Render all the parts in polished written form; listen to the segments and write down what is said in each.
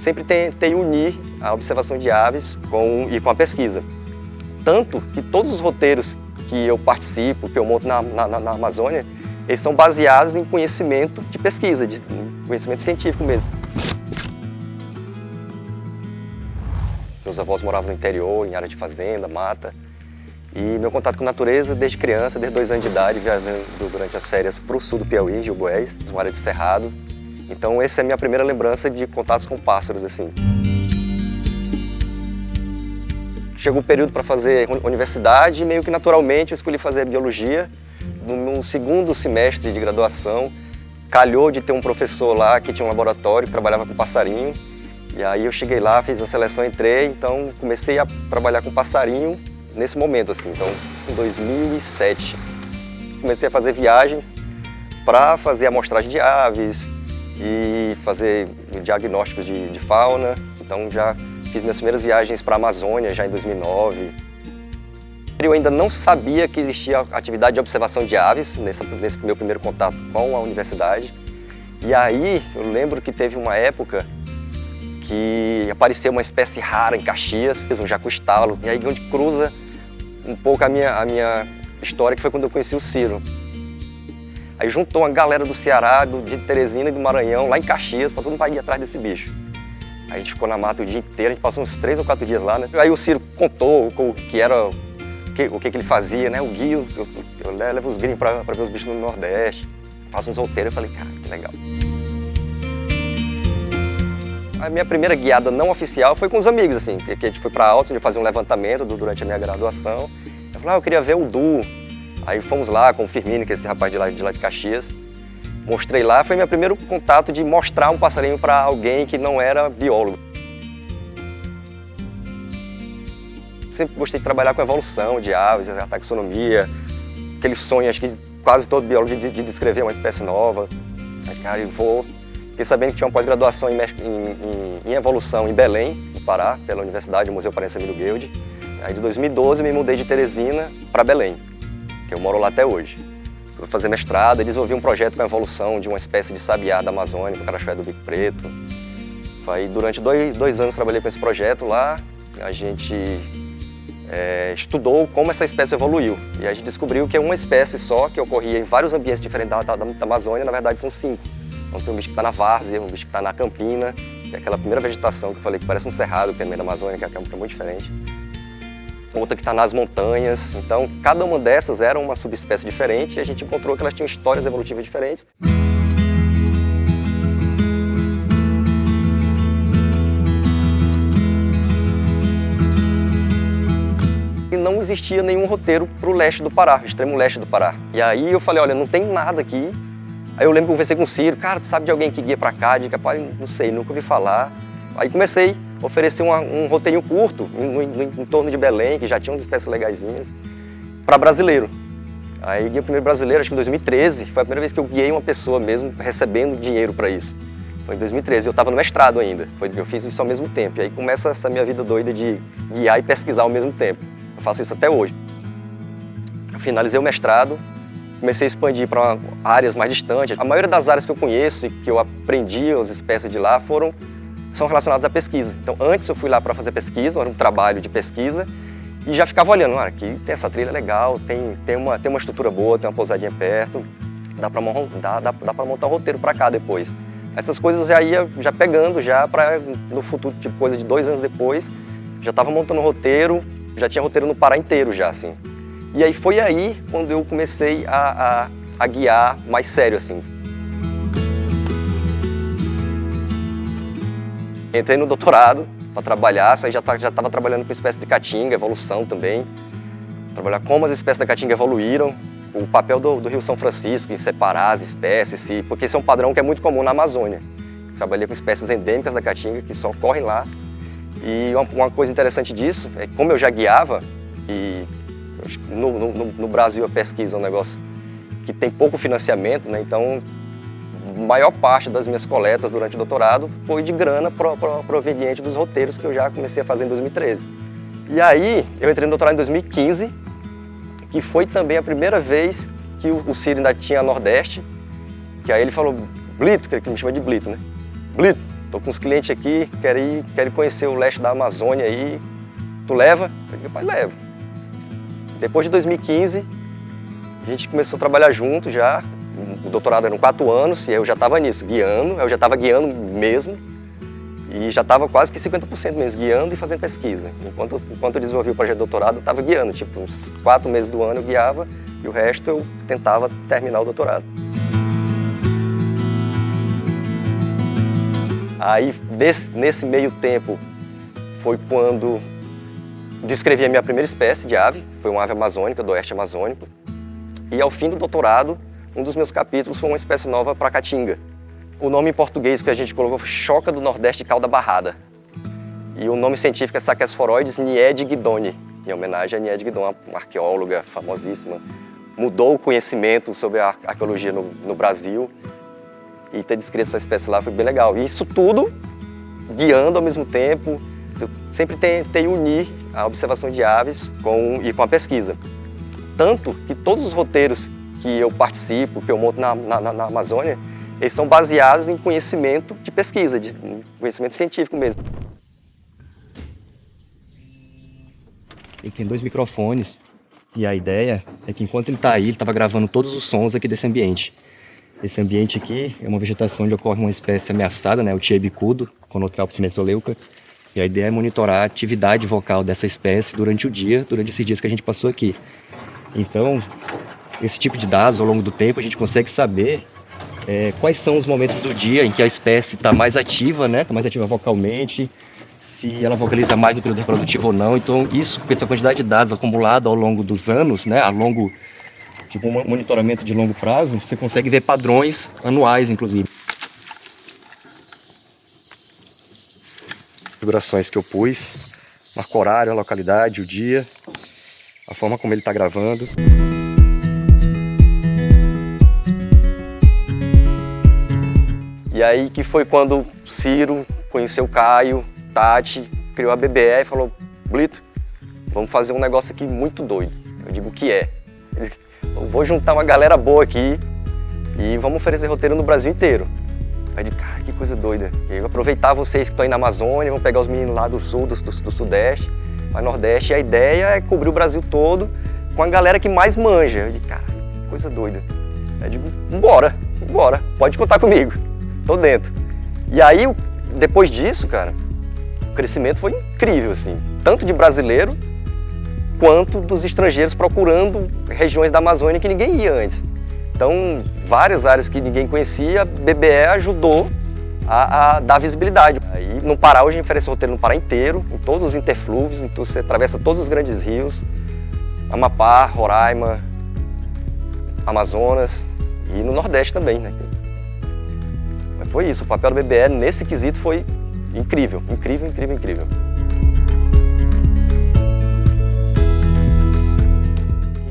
sempre tentei unir a observação de aves com a pesquisa. Tanto que todos os roteiros que eu participo, que eu monto na Amazônia, eles são baseados em conhecimento de pesquisa, de conhecimento científico mesmo. Meus avós moravam no interior, em área de fazenda, mata. E meu contato com a natureza desde criança, desde 2 anos de idade, viajando durante as férias para o sul do Piauí, Gilgoés, uma área de cerrado. Então essa é a minha primeira lembrança de contatos com pássaros, assim. Chegou o período para fazer universidade e meio que naturalmente eu escolhi fazer biologia. No segundo semestre de graduação, calhou de ter um professor lá que tinha um laboratório, que trabalhava com passarinho. E aí eu cheguei lá, fiz a seleção, entrei, então comecei a trabalhar com passarinho nesse momento, assim. Então, em 2007, comecei a fazer viagens para fazer amostragem de aves e fazer diagnósticos de fauna. Então já fiz minhas primeiras viagens para a Amazônia já em 2009. Eu ainda não sabia que existia atividade de observação de aves nesse meu primeiro contato com a universidade. E aí eu lembro que teve uma época que apareceu uma espécie rara em Caxias, um jacu-estalo, e aí onde cruza um pouco a minha história, que foi quando eu conheci o Ciro. Aí juntou uma galera do Ceará, de Teresina e do Maranhão, lá em Caxias, para todo mundo ir atrás desse bicho. Aí a gente ficou na mata o dia inteiro, a gente passou uns 3 ou 4 dias lá, né? Aí o Ciro contou o que era, o que ele fazia, né? O guio, eu levo os gringos para ver os bichos no Nordeste, faço uns roteiros, eu falei, cara, que legal. A minha primeira guiada não oficial foi com os amigos, assim, que a gente foi para Altos, onde eu fazia um levantamento durante a minha graduação. Eu falei, eu queria ver o Du. Aí fomos lá com o Firmino, que é esse rapaz de lá de Caxias. Mostrei lá, foi meu primeiro contato de mostrar um passarinho para alguém que não era biólogo. Sempre gostei de trabalhar com evolução de aves, a taxonomia, aquele sonho, acho que quase todo biólogo, de descrever uma espécie nova. Aí, cara, fiquei sabendo que tinha uma pós-graduação em evolução em Belém, no Pará, pela Universidade Museu Paraense Emílio Guild. Aí de 2012 me mudei de Teresina para Belém, que eu moro lá até hoje. Fui fazer mestrado, eles ouviram um projeto com a evolução de uma espécie de sabiá da Amazônia, o carachué do bico preto. Aí durante 2 anos trabalhei com esse projeto lá, a gente estudou como essa espécie evoluiu. E a gente descobriu que é uma espécie só, que ocorria em vários ambientes diferentes da Amazônia, na verdade são 5. Então tem um bicho que está na várzea, um bicho que está na campina, que é aquela primeira vegetação que eu falei que parece um cerrado que tem no meio da Amazônia, que é muito diferente. Outra que está nas montanhas. Então cada uma dessas era uma subespécie diferente e a gente encontrou que elas tinham histórias evolutivas diferentes. E não existia nenhum roteiro para o leste do Pará, extremo leste do Pará. E aí eu falei, olha, não tem nada aqui. Aí eu lembro que eu conversei com o Ciro, cara, tu sabe de alguém que guia para cá? Diga, pai, não sei, nunca ouvi falar. Aí comecei a oferecer um roteirinho curto em torno de Belém, que já tinha umas espécies legaisinhas, para brasileiro. Aí guiei o primeiro brasileiro, acho que em 2013, foi a primeira vez que eu guiei uma pessoa mesmo recebendo dinheiro para isso. Foi em 2013, eu estava no mestrado ainda, eu fiz isso ao mesmo tempo. E aí começa essa minha vida doida de guiar e pesquisar ao mesmo tempo. Eu faço isso até hoje. Eu finalizei o mestrado, comecei a expandir para áreas mais distantes. A maioria das áreas que eu conheço e que eu aprendi as espécies de lá são relacionadas à pesquisa. Então antes eu fui lá para fazer pesquisa, era um trabalho de pesquisa, e já ficava olhando, aqui tem essa trilha legal, tem uma estrutura boa, tem uma pousadinha perto, dá para montar um roteiro para cá depois. Essas coisas eu já ia pegando para no futuro, tipo coisa de 2 anos depois, já estava montando um roteiro, já tinha roteiro no Pará inteiro já, assim. E aí foi aí quando eu comecei a guiar mais sério, assim. Entrei no doutorado para trabalhar, aí já estava trabalhando com espécie de caatinga, evolução também. Trabalhar como as espécies da caatinga evoluíram, o papel do Rio São Francisco em separar as espécies, porque esse é um padrão que é muito comum na Amazônia. Trabalhei com espécies endêmicas da caatinga que só ocorrem lá. E uma coisa interessante disso é que como eu já guiava, e no Brasil a pesquisa é um negócio que tem pouco financiamento, né? Então a maior parte das minhas coletas durante o doutorado foi de grana proveniente dos roteiros que eu já comecei a fazer em 2013. E aí eu entrei no doutorado em 2015, que foi também a primeira vez que o Ciro ainda tinha Nordeste, que aí ele falou, Blito, que ele me chama de Blito, né? Blito, tô com uns clientes aqui, quero conhecer o leste da Amazônia aí, tu leva? Eu falei, pai, levo. Depois de 2015, a gente começou a trabalhar junto já, o doutorado eram 4 anos, e eu já estava nisso, guiando, eu já estava guiando mesmo, e já estava quase que 50% mesmo, guiando e fazendo pesquisa. Enquanto eu desenvolvi o projeto de doutorado, eu estava guiando, tipo, uns 4 meses do ano eu guiava, e o resto eu tentava terminar o doutorado. Aí, nesse meio tempo, foi quando descrevi a minha primeira espécie de ave, foi uma ave amazônica, do oeste amazônico. E ao fim do doutorado, um dos meus capítulos foi uma espécie nova para caatinga. O nome em português que a gente colocou foi choca do nordeste de cauda barrada. E o nome científico é Saccesphoroides niede-guidoni, em homenagem a Niede Guidon, uma arqueóloga famosíssima. Mudou o conhecimento sobre a arqueologia no Brasil. E ter descrito essa espécie lá foi bem legal. E isso tudo guiando ao mesmo tempo. Eu sempre tentei unir a observação de aves com a pesquisa. Tanto que todos os roteiros que eu participo, que eu monto na Amazônia, eles são baseados em conhecimento de pesquisa, de conhecimento científico mesmo. Ele tem 2 microfones e a ideia é que enquanto ele está aí, ele estava gravando todos os sons aqui desse ambiente. Esse ambiente aqui é uma vegetação onde ocorre uma espécie ameaçada, né, o tiê bicudo, Conotropis mesoleuca. E a ideia é monitorar a atividade vocal dessa espécie durante o dia, durante esses dias que a gente passou aqui. Então, esse tipo de dados, ao longo do tempo, a gente consegue saber quais são os momentos do dia em que a espécie está mais ativa, né, está mais ativa vocalmente, se ela vocaliza mais no período reprodutivo ou não. Então, isso, com essa quantidade de dados acumulada ao longo dos anos, né, tipo um monitoramento de longo prazo, você consegue ver padrões anuais, inclusive. Configurações que eu pus, marca o horário, a localidade, o dia, a forma como ele está gravando. E aí que foi quando o Ciro conheceu o Caio, Tati, criou a BBE e falou, Blito, vamos fazer um negócio aqui muito doido. Eu digo, o que é? Eu vou juntar uma galera boa aqui e vamos oferecer roteiro no Brasil inteiro. Aí eu digo, cara, que coisa doida. E aí eu vou aproveitar vocês que estão aí na Amazônia, vou pegar os meninos lá do sul, do sudeste, lá no nordeste, e a ideia é cobrir o Brasil todo com a galera que mais manja. Eu digo, cara, que coisa doida. Aí eu digo, bora, pode contar comigo, tô dentro. E aí, depois disso, cara, o crescimento foi incrível, assim, tanto de brasileiro, quanto dos estrangeiros procurando regiões da Amazônia que ninguém ia antes. Então, várias áreas que ninguém conhecia, a BBE ajudou a dar visibilidade. Aí, no Pará, hoje a gente oferece roteiro no Pará inteiro, em todos os interflúvios, então você atravessa todos os grandes rios, Amapá, Roraima, Amazonas e no Nordeste também, né? Mas foi isso, o papel da BBE nesse quesito foi incrível, incrível, incrível, incrível.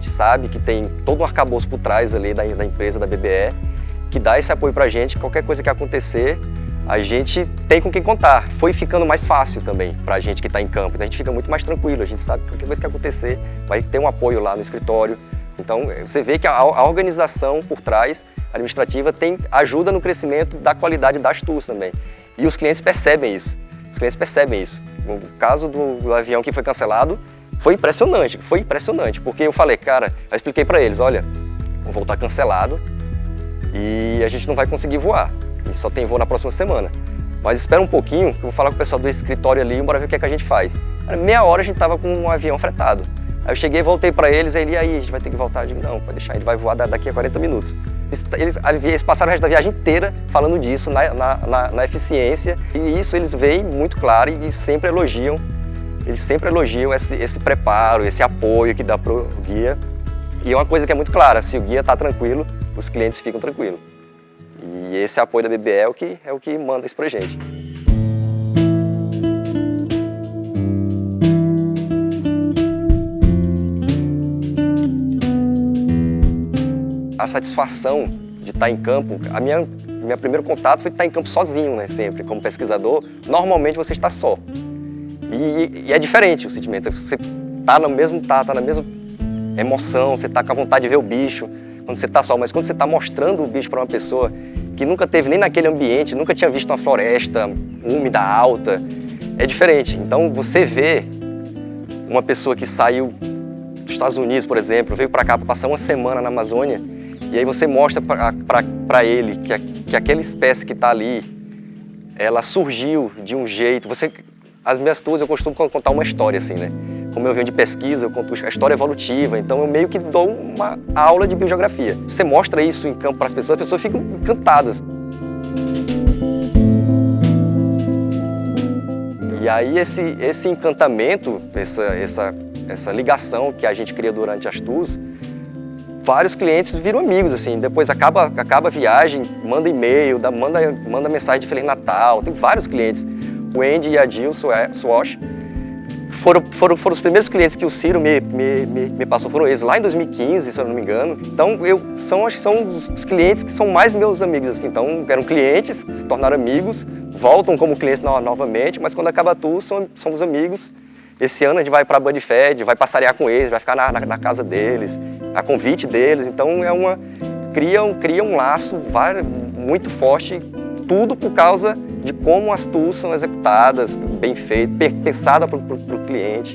Sabe que tem todo um arcabouço por trás ali da empresa, da BBE, que dá esse apoio pra gente, qualquer coisa que acontecer, a gente tem com quem contar. Foi ficando mais fácil também pra gente que está em campo, então a gente fica muito mais tranquilo, a gente sabe que qualquer coisa que acontecer vai ter um apoio lá no escritório. Então você vê que a organização por trás, administrativa, ajuda no crescimento da qualidade das tours também. E os clientes percebem isso, No caso do avião que foi cancelado, foi impressionante, porque eu falei, cara, eu expliquei para eles, olha, o voo tá cancelado e a gente não vai conseguir voar, e só tem voo na próxima semana. Mas espera um pouquinho, que eu vou falar com o pessoal do escritório ali, bora ver o que é que a gente faz. Meia hora a gente tava com um avião fretado. Aí eu cheguei e voltei para eles, aí a gente vai ter que voltar. Eu digo, não, pode deixar, ele vai voar daqui a 40 minutos. Eles passaram o resto da viagem inteira falando disso, na eficiência, e isso eles veem muito claro e sempre elogiam. Eles sempre elogiam esse preparo, esse apoio que dá para o guia. E é uma coisa que é muito clara, se o guia está tranquilo, os clientes ficam tranquilos. E esse apoio da BBE é o que manda isso para a gente. A satisfação de estar em campo, meu primeiro contato foi de estar em campo sozinho, né, sempre. Como pesquisador, normalmente você está só. E é diferente o sentimento, você tá na mesma emoção, você tá com a vontade de ver o bicho quando você tá só, mas quando você tá mostrando o bicho para uma pessoa que nunca teve nem naquele ambiente, nunca tinha visto uma floresta úmida, alta, é diferente. Então você vê uma pessoa que saiu dos Estados Unidos, por exemplo, veio para cá para passar uma semana na Amazônia, e aí você mostra para ele que aquela espécie que está ali, ela surgiu de um jeito. As minhas tours eu costumo contar uma história assim, né? Como eu venho de pesquisa, eu conto a história evolutiva, então eu meio que dou uma aula de biogeografia. Você mostra isso em campo para as pessoas ficam encantadas. E aí esse encantamento, essa ligação que a gente cria durante as tours, vários clientes viram amigos, assim. Depois acaba a viagem, manda e-mail, manda mensagem de Feliz Natal. Tem vários clientes. O Andy e a Jill Swash foram os primeiros clientes que o Ciro me passou, foram eles lá em 2015, se eu não me engano. Então, acho que são os clientes que são mais meus amigos, assim. Então, eram clientes que se tornaram amigos, voltam como clientes novamente, mas quando acaba a tour, somos amigos. Esse ano a gente vai para Budfed, vai passarear com eles, vai ficar na casa deles, a convite deles. Então, cria um laço muito forte, tudo por causa de como as tours são executadas, bem feitas, pensadas para o cliente.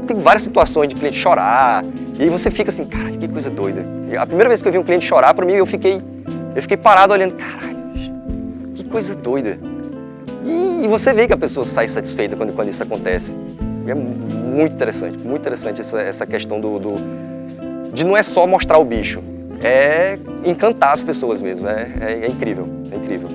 Tem várias situações de cliente chorar, e aí você fica assim, cara, que coisa doida. E a primeira vez que eu vi um cliente chorar, para mim, eu fiquei parado olhando, caralho, que coisa doida. E você vê que a pessoa sai satisfeita quando isso acontece. E é muito interessante essa questão de não é só mostrar o bicho, é encantar as pessoas mesmo, é incrível, é incrível.